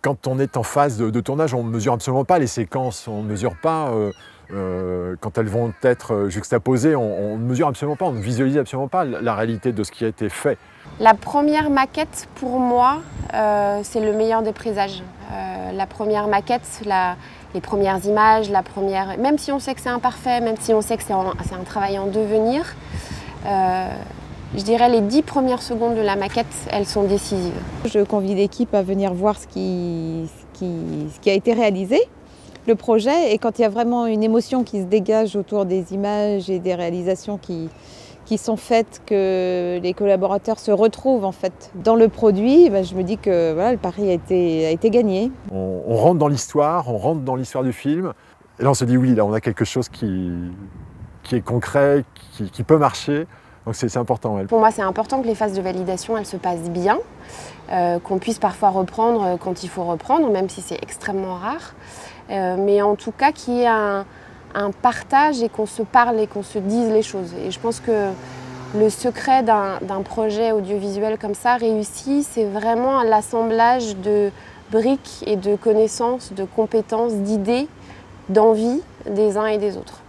Quand on est en phase de tournage, on ne mesure absolument pas les séquences, on ne mesure pas quand elles vont être juxtaposées, on ne mesure absolument pas, on ne visualise absolument pas la réalité de ce qui a été fait. La première maquette, pour moi, c'est le meilleur des présages. La première maquette, les premières images, même si on sait que c'est imparfait, même si on sait que c'est un travail en devenir, je dirais les 10 premières secondes de la maquette, elles sont décisives. Je convie l'équipe à venir voir ce qui a été réalisé, le projet, et quand il y a vraiment une émotion qui se dégage autour des images et des réalisations qui sont faites, que les collaborateurs se retrouvent en fait dans le produit, je me dis que voilà, le pari a été gagné. On rentre dans l'histoire, du film, et là on se dit oui, là on a quelque chose qui est concret, qui peut marcher. Donc c'est important. Pour moi, c'est important que les phases de validation elles se passent bien, qu'on puisse parfois reprendre quand il faut reprendre, même si c'est extrêmement rare. Mais en tout cas, qu'il y ait un partage et qu'on se parle et qu'on se dise les choses. Et je pense que le secret d'un projet audiovisuel comme ça réussi, c'est vraiment l'assemblage de briques et de connaissances, de compétences, d'idées, d'envie des uns et des autres.